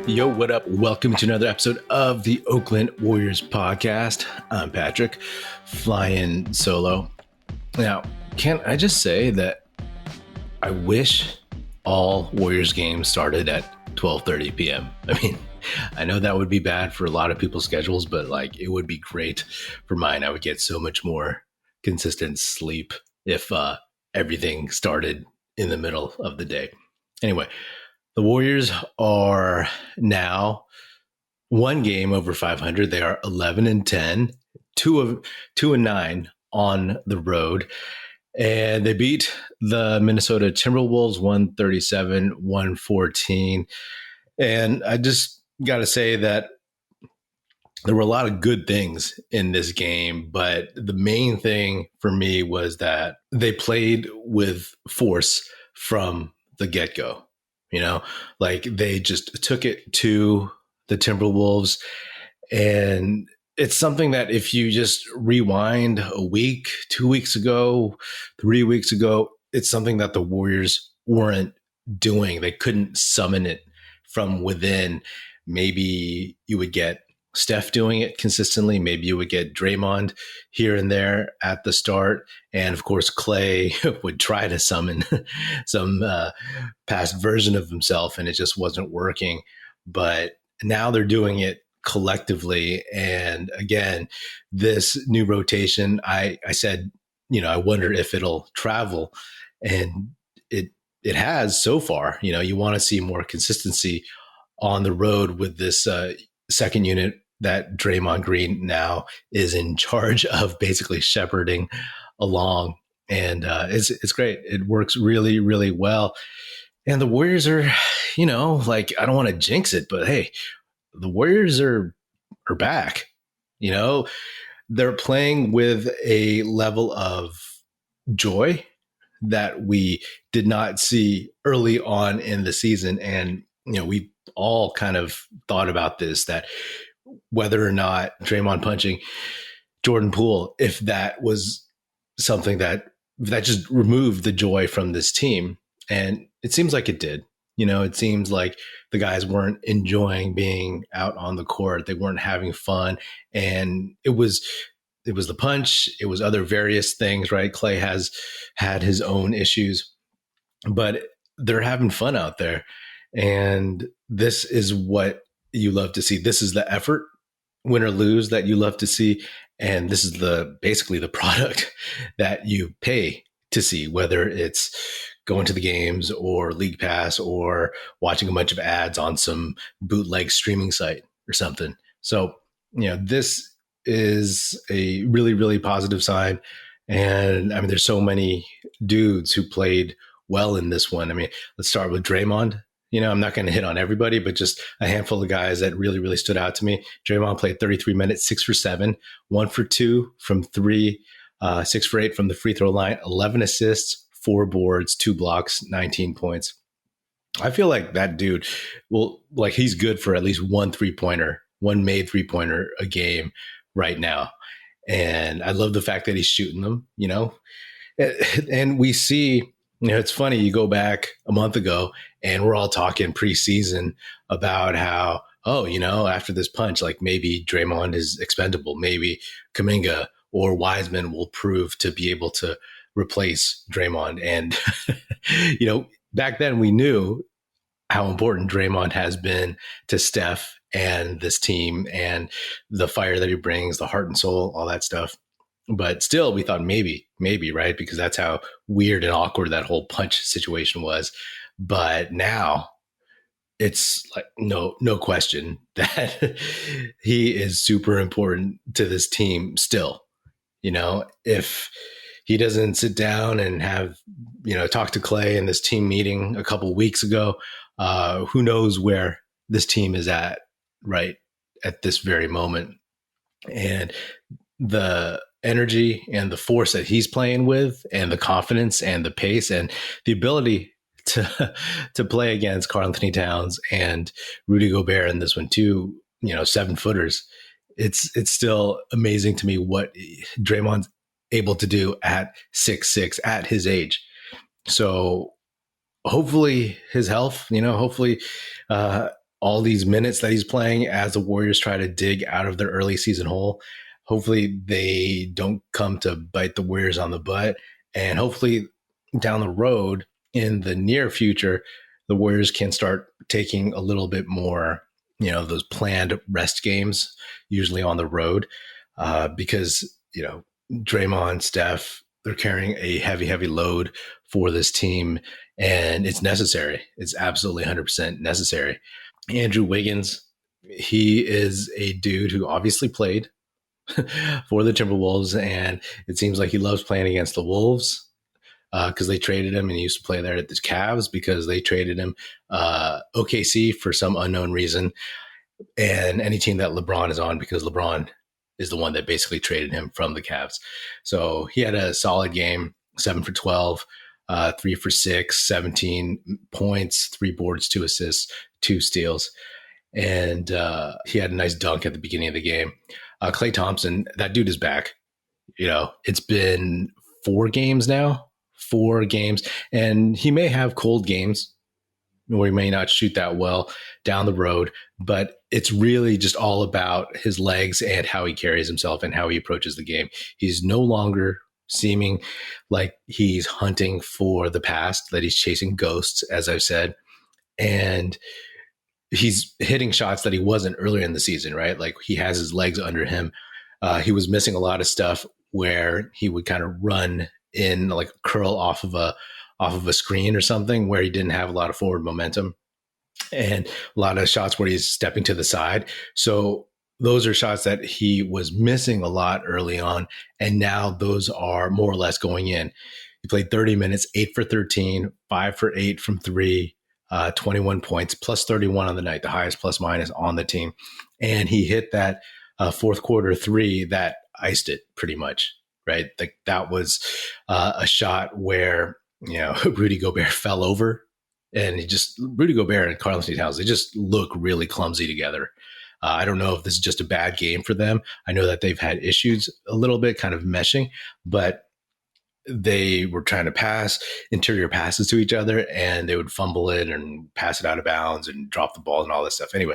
Yo, what up? Welcome to another episode of the Oakland Warriors podcast. I'm Patrick, flying solo. Now, can I just say that I wish all Warriors games started at 12:30 p.m. I mean, I know that would be bad for a lot of people's schedules, but like it would be great for mine. I would get so much more consistent sleep if everything started in the middle of the day. Anyway, the Warriors are now one game over 500. They are 11-10, 2-9 on the road. And they beat the Minnesota Timberwolves 137-114. And I just got to say that there were a lot of good things in this game, but the main thing for me was that they played with force from the get-go. You know, like they just took it to the Timberwolves. And it's something that if you just rewind a week, 2 weeks ago, 3 weeks ago, it's something that the Warriors weren't doing. They couldn't summon it from within. Maybe you would get Steph doing it consistently. Maybe you would get Draymond here and there at the start. And of course, Klay would try to summon some past version of himself, and it just wasn't working. But now they're doing it collectively. And again, this new rotation, I said, you know, I wonder if it'll travel. And it has so far. You know, you want to see more consistency on the road with this second unit that Draymond Green now is in charge of basically shepherding along. And it's great. It works really, really well. And the Warriors are, you know, like, I don't want to jinx it, but hey, the Warriors are back. You know, they're playing with a level of joy that we did not see early on in the season. And, you know, we all kind of thought about this, that whether or not Draymond punching Jordan Poole, if that was something that just removed the joy from this team. And it seems like it did. You know, it seems like the guys weren't enjoying being out on the court. They weren't having fun. And it was the punch. It was other various things, right? Klay has had his own issues, but they're having fun out there. And this is what you love to see. This is the effort, win or lose, that you love to see. And this is basically the product that you pay to see, whether it's going to the games or League Pass or watching a bunch of ads on some bootleg streaming site or something. So, you know, this is a really, really positive sign. And I mean, there's so many dudes who played well in this one. I mean, let's start with Draymond. You know, I'm not going to hit on everybody, but just a handful of guys that really, really stood out to me. Draymond played 33 minutes, 6 for 7, 1 for 2 from 3, 6 for 8 from the free throw line, 11 assists, 4 boards, 2 blocks, 19 points. I feel like that dude he's good for at least one made 3-pointer a game right now. And I love the fact that he's shooting them, you know, and we see, you know, it's funny, you go back a month ago and we're all talking preseason about how, oh, you know, after this punch, like maybe Draymond is expendable. Maybe Kuminga or Wiseman will prove to be able to replace Draymond. And, you know, back then we knew how important Draymond has been to Steph and this team and the fire that he brings, the heart and soul, all that stuff. But still, we thought maybe, right? Because that's how weird and awkward that whole punch situation was. But now it's like no question that he is super important to this team still. You know, if he doesn't sit down and have, you know, talk to Klay in this team meeting a couple weeks ago, who knows where this team is at right at this very moment. And the energy and the force that he's playing with, and the confidence and the pace and the ability to play against Karl Anthony Towns and Rudy Gobert in this one too, you know, 7-footers. It's still amazing to me what Draymond's able to do at 6'6" at his age. So hopefully his health, hopefully all these minutes that he's playing as the Warriors try to dig out of their early season hole. Hopefully they don't come to bite the Warriors on the butt. And hopefully down the road in the near future, the Warriors can start taking a little bit more, those planned rest games, usually on the road, because, Draymond, Steph, they're carrying a heavy, heavy load for this team, and it's necessary. It's absolutely 100% necessary. Andrew Wiggins, he is a dude who obviously played for the Timberwolves, and it seems like he loves playing against the Wolves because they traded him, and he used to play there at the Cavs because they traded him OKC for some unknown reason, and any team that LeBron is on because LeBron is the one that basically traded him from the Cavs. So he had a solid game, 7 for 12, 3 for 6, 17 points, 3 boards, 2 assists, 2 steals. And he had a nice dunk at the beginning of the game. Klay Thompson, that dude is back. It's been 4 games now, and he may have cold games where he may not shoot that well down the road, but it's really just all about his legs and how he carries himself and how he approaches the game. He's no longer seeming like he's hunting for the past, that he's chasing ghosts, as I've said. And he's hitting shots that he wasn't earlier in the season, right? Like he has his legs under him. He was missing a lot of stuff where he would kind of run in, like curl off of a screen or something, where he didn't have a lot of forward momentum, and a lot of shots where he's stepping to the side. So those are shots that he was missing a lot early on, and now those are more or less going in. He played 30 minutes, 8 for 13, 5 for 8 from 3, 21 points, plus 31 on the night, the highest plus minus on the team. And he hit that fourth quarter 3 that iced it pretty much, right? Like that was a shot where, Rudy Gobert fell over, and Rudy Gobert and Karl-Anthony Towns, they just look really clumsy together. I don't know if this is just a bad game for them. I know that they've had issues a little bit kind of meshing, but they were trying to pass interior passes to each other, and they would fumble it and pass it out of bounds and drop the ball and all this stuff. Anyway,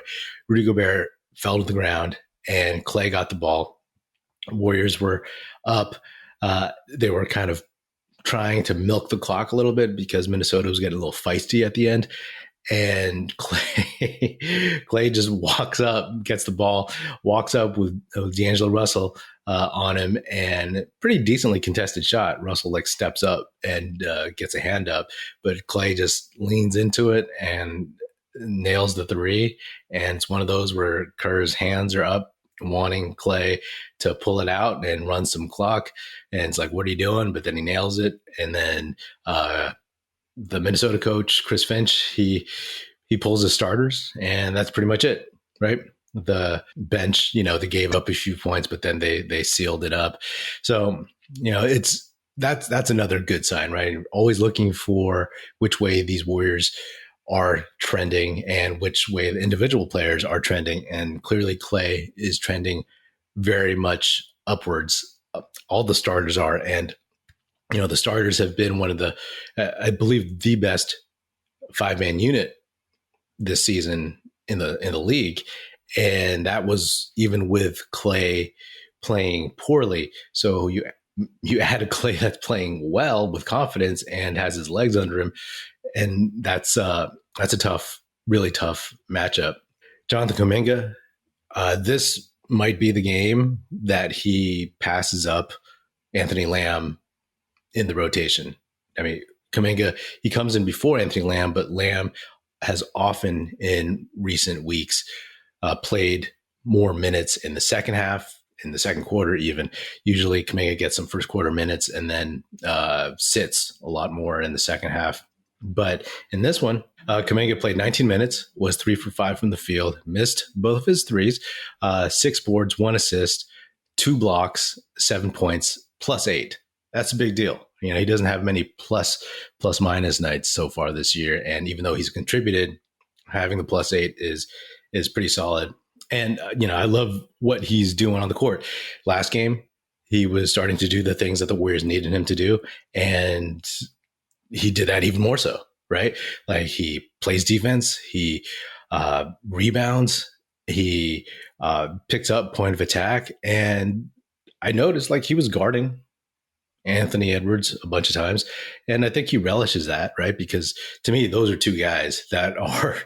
Rudy Gobert fell to the ground, and Klay got the ball. Warriors were up. They were kind of trying to milk the clock a little bit because Minnesota was getting a little feisty at the end. And Klay just walks up, gets the ball, walks up with D'Angelo Russell on him, and pretty decently contested shot. Russell steps up and gets a hand up, but Klay just leans into it and nails the 3. And it's one of those where Kerr's hands are up, wanting Klay to pull it out and run some clock. And it's like, what are you doing? But then he nails it. And then the Minnesota coach, Chris Finch, he pulls his starters, and that's pretty much it, right? The bench, they gave up a few points, but then they sealed it up. So, that's another good sign, right? Always looking for which way these Warriors are trending and which way the individual players are trending. And clearly Klay is trending very much upwards. All the starters are. And, the starters have been one of the, I believe, the best 5-man unit this season in the league. And that was even with Klay playing poorly. So you add a Klay that's playing well with confidence and has his legs under him. And that's a really tough matchup. Jonathan Kuminga, this might be the game that he passes up Anthony Lamb in the rotation. I mean, Kuminga, he comes in before Anthony Lamb, but Lamb has often in recent weeks played more minutes in the second half, in the second quarter even. Usually Kuminga gets some first quarter minutes and then sits a lot more in the second half. But in this one, Kuminga played 19 minutes, was 3 for 5 from the field, missed both of his threes, 6 boards, 1 assist, 2 blocks, 7 points, plus 8. That's a big deal. He doesn't have many plus minus nights so far this year. And even though he's contributed, having the plus 8 is pretty solid. And, I love what he's doing on the court. Last game, he was starting to do the things that the Warriors needed him to do. And he did that even more so, right? Like he plays defense. He rebounds. He picks up point of attack. And I noticed like he was guarding Anthony Edwards a bunch of times. And I think he relishes that, right? Because to me, those are two guys that are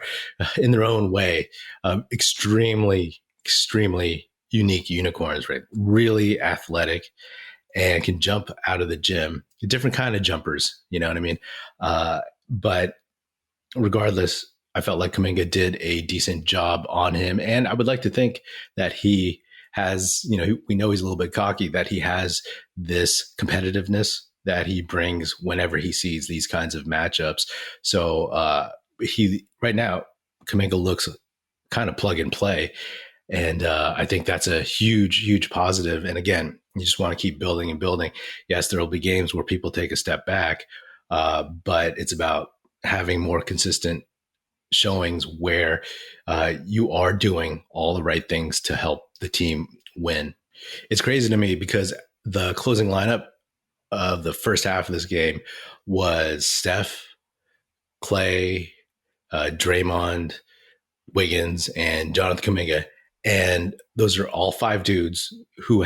in their own way, extremely, extremely unique unicorns, right? Really athletic and can jump out of the gym, different kind of jumpers, you know what I mean? But regardless, I felt like Kuminga did a decent job on him. And I would like to think that he has, we know he's a little bit cocky, that he has this competitiveness that he brings whenever he sees these kinds of matchups. So right now, Kuminga looks kind of plug and play. And I think that's a huge, huge positive. And again, you just want to keep building and building. Yes, there will be games where people take a step back, but it's about having more consistent showings where you are doing all the right things to help the team win. It's crazy to me because the closing lineup of the first half of this game was Steph, Klay, Draymond, Wiggins, and Jonathan Kuminga. And those are all five dudes who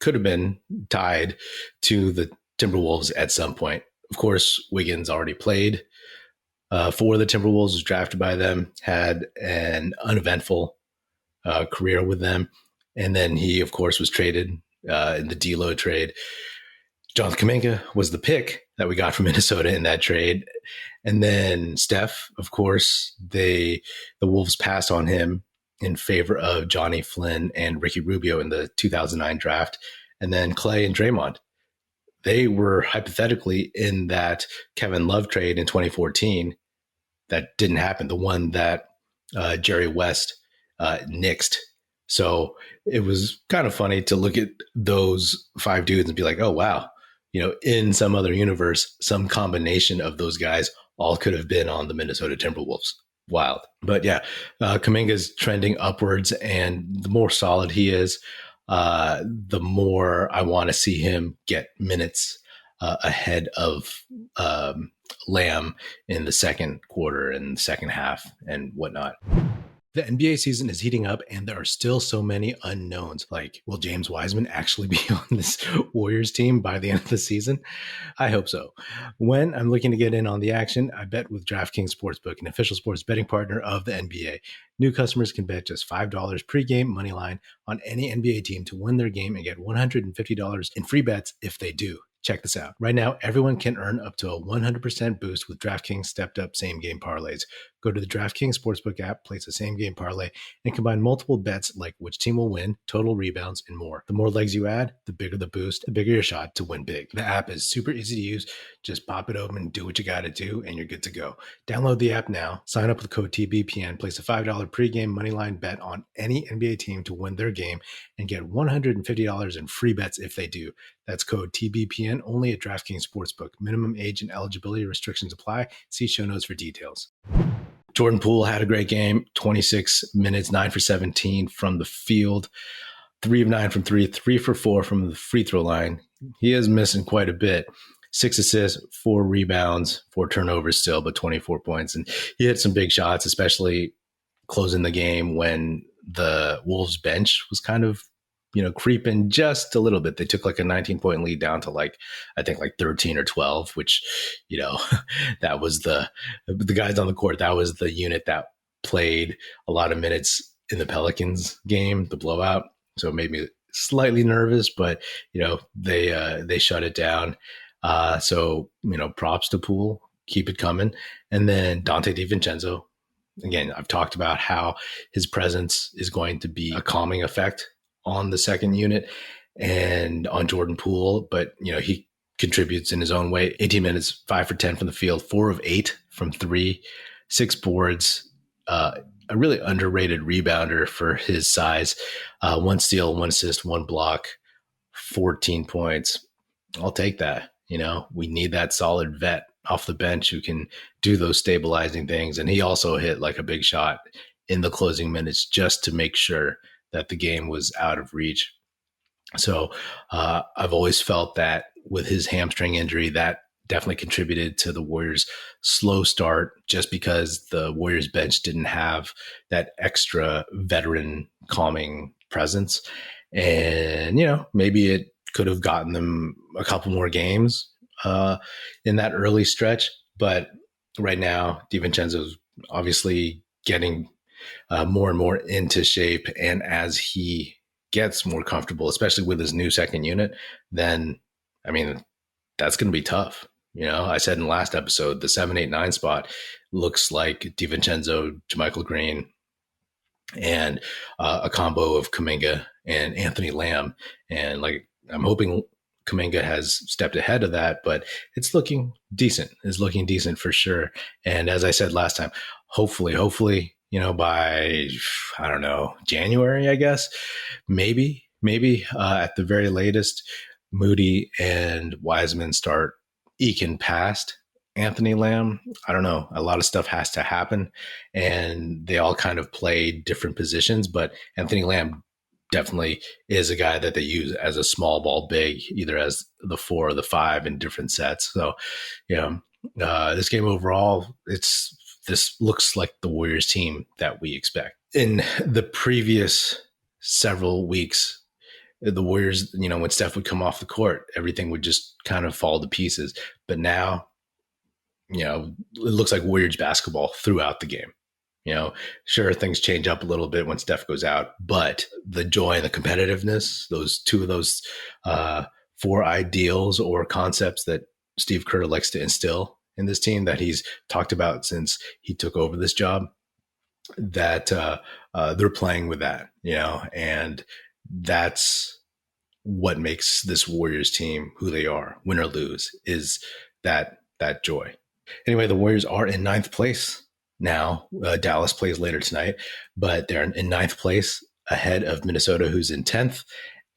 could have been tied to the Timberwolves at some point. Of course, Wiggins already played for the Timberwolves, was drafted by them, had an uneventful career with them. And then he, of course, was traded in the D'Lo trade. Jonathan Kuminga was the pick that we got from Minnesota in that trade. And then Steph, of course, the Wolves passed on him in favor of Johnny Flynn and Ricky Rubio in the 2009 draft. And then Klay and Draymond, they were hypothetically in that Kevin Love trade in 2014 that didn't happen, the one that Jerry West nixed. So it was kind of funny to look at those five dudes and be like, oh, wow, in some other universe, some combination of those guys all could have been on the Minnesota Timberwolves. Wild. But yeah, Kuminga's trending upwards, and the more solid he is, the more I want to see him get minutes ahead of Lamb in the second quarter and second half and whatnot. The NBA season is heating up, and there are still so many unknowns. Like, will James Wiseman actually be on this Warriors team by the end of the season? I hope so. When I'm looking to get in on the action, I bet with DraftKings Sportsbook, an official sports betting partner of the NBA. New customers can bet just $5 pregame moneyline on any NBA team to win their game and get $150 in free bets if they do. Check this out. Right now, everyone can earn up to a 100% boost with DraftKings stepped-up same-game parlays. Go to the DraftKings Sportsbook app, place a same-game parlay, and combine multiple bets like which team will win, total rebounds, and more. The more legs you add, the bigger the boost, the bigger your shot to win big. The app is super easy to use. Just pop it open, do what you got to do, and you're good to go. Download the app now. Sign up with code TBPN. Place a $5 pregame moneyline bet on any NBA team to win their game and get $150 in free bets if they do. That's code TBPN only at DraftKings Sportsbook. Minimum age and eligibility restrictions apply. See show notes for details. Jordan Poole had a great game, 26 minutes, 9 for 17 from the field, 3 of 9 from 3, 3 for 4 from the free throw line. He is missing quite a bit. 6 assists, 4 rebounds, 4 turnovers still, but 24 points. And he hit some big shots, especially closing the game when the Wolves bench was kind of creeping just a little bit. They took like a 19-point lead down to I think 13 or 12, which, that was the guys on the court. That was the unit that played a lot of minutes in the Pelicans game, the blowout. So it made me slightly nervous, but, they shut it down. So, props to Poole, keep it coming. And then Donte DiVincenzo. Again, I've talked about how his presence is going to be a calming effect on the second unit and on Jordan Poole, but he contributes in his own way. 18 minutes, 5 for 10 from the field, 4 of 8 from 3, 6 boards, a really underrated rebounder for his size. 1 steal, 1 assist, 1 block, 14 points. I'll take that. We need that solid vet off the bench who can do those stabilizing things. And he also hit a big shot in the closing minutes just to make sure that the game was out of reach. So I've always felt that with his hamstring injury, that definitely contributed to the Warriors' slow start just because the Warriors bench didn't have that extra veteran calming presence. And, maybe it could have gotten them a couple more games in that early stretch. But right now, DiVincenzo's obviously getting more and more into shape. And as he gets more comfortable, especially with his new second unit, then, that's going to be tough. I said in the last episode, the 7-8-9 spot looks like DiVincenzo, JaMychal Green, and a combo of Kuminga and Anthony Lamb. And I'm hoping Kuminga has stepped ahead of that, but it's looking decent. It's looking decent for sure. And as I said last time, hopefully, by, I don't know, January, I guess, maybe at the very latest, Moody and Wiseman start eking past Anthony Lamb. I don't know. A lot of stuff has to happen, and they all kind of play different positions, but Anthony Lamb definitely is a guy that they use as a small ball big, either as the 4 or the 5 in different sets. So, this game overall, this looks like the Warriors team that we expect. In the previous several weeks, the Warriors, when Steph would come off the court, everything would just kind of fall to pieces. But now, it looks like Warriors basketball throughout the game. Sure, things change up a little bit when Steph goes out, but the joy and the competitiveness, those two of those 4 ideals or concepts that Steve Kerr likes to instill in this team that he's talked about since he took over this job, that they're playing with that, and that's what makes this Warriors team who they are, win or lose, is that joy. Anyway, the Warriors are in 9th place now. Dallas plays later tonight, but they're in 9th place ahead of Minnesota, who's in 10th,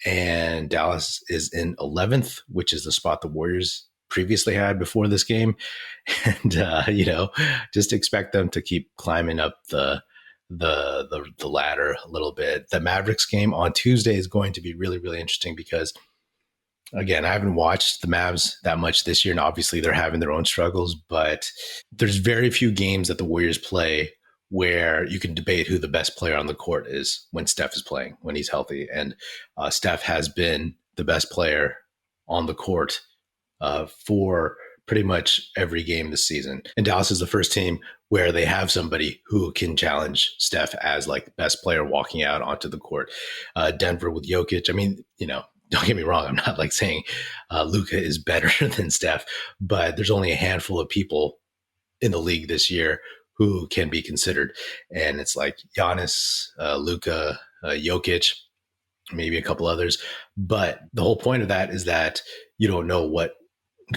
and Dallas is in 11th, which is the spot the Warriors previously had before this game. And, just expect them to keep climbing up the ladder a little bit. The Mavericks game on Tuesday is going to be really, really interesting because, again, I haven't watched the Mavs that much this year, and obviously they're having their own struggles, but there's very few games that the Warriors play where you can debate who the best player on the court is when Steph is playing, when he's healthy. And Steph has been the best player on the court for pretty much every game this season. And Dallas is the first team where they have somebody who can challenge Steph as best player walking out onto the court. Denver with Jokic. Don't get me wrong. I'm not saying Luka is better than Steph, but there's only a handful of people in the league this year who can be considered. And it's Giannis, Luka, Jokic, maybe a couple others. But the whole point of that is that you don't know what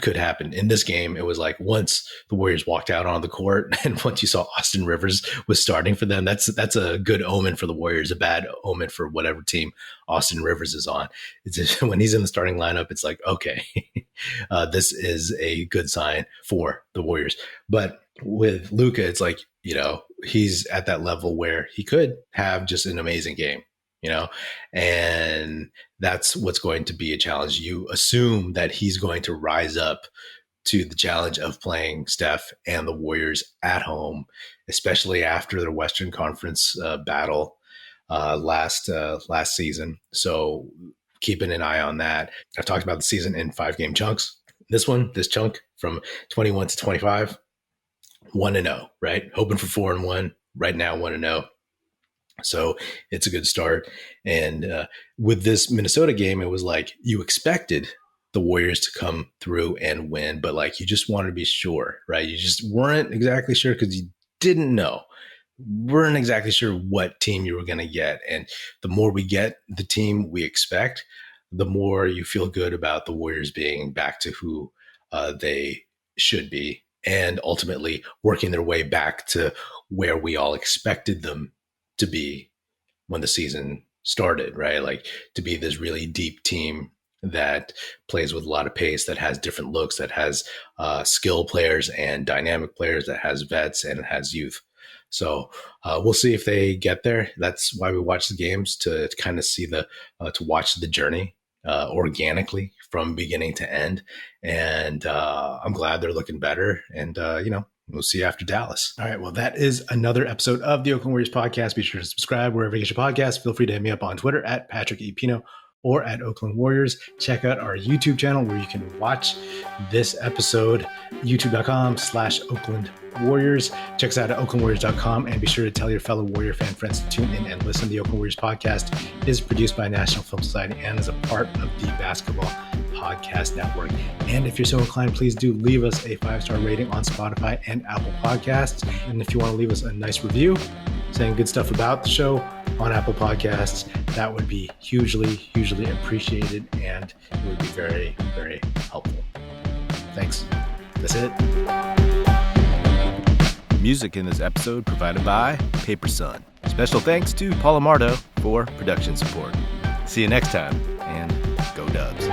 could happen. In this game, it was once the Warriors walked out on the court and once you saw Austin Rivers was starting for them, that's a good omen for the Warriors, a bad omen for whatever team Austin Rivers is on. It's just, when he's in the starting lineup, it's okay, this is a good sign for the Warriors. But with Luka, it's he's at that level where he could have just an amazing game. And that's what's going to be a challenge. You assume that he's going to rise up to the challenge of playing Steph and the Warriors at home, especially after their Western Conference battle last season. So keeping an eye on that. I've talked about the season in 5-game chunks. This chunk from 21 to 25, 1-0, right? Hoping for 4-1. Right now, 1-0. So it's a good start. And with this Minnesota game, it was you expected the Warriors to come through and win, but you just wanted to be sure, right? You just weren't exactly sure because you didn't know. Weren't exactly sure what team you were going to get. And the more we get the team we expect, the more you feel good about the Warriors being back to who they should be and ultimately working their way back to where we all expected them to be when the season started, right? To be this really deep team that plays with a lot of pace, that has different looks, that has skill players and dynamic players, that has vets and it has youth. So we'll see if they get there. That's why we watch the games, to kind of see to watch the journey organically from beginning to end. And I'm glad they're looking better. And, we'll see you after Dallas. All right. Well, that is another episode of the Oakland Warriors podcast. Be sure to subscribe wherever you get your podcast. Feel free to hit me up on Twitter at Patrick Epino or at Oakland Warriors. Check out our YouTube channel where you can watch this episode, youtube.com/Oakland Warriors. Check us out at oaklandwarriors.com, and be sure to tell your fellow Warrior fan friends to tune in and listen. The Oakland Warriors podcast is produced by National Film Society and is a part of the Basketball Podcast Network. And if you're so inclined, please do leave us a 5-star rating on Spotify and Apple Podcasts. And if you want to leave us a nice review saying good stuff about the show on Apple Podcasts, that would be hugely appreciated, and it would be very, very helpful. Thanks. That's it. Music in this episode provided by Paper Sun. Special thanks to Paul Amardo for production support. See you next time, and go Dubs.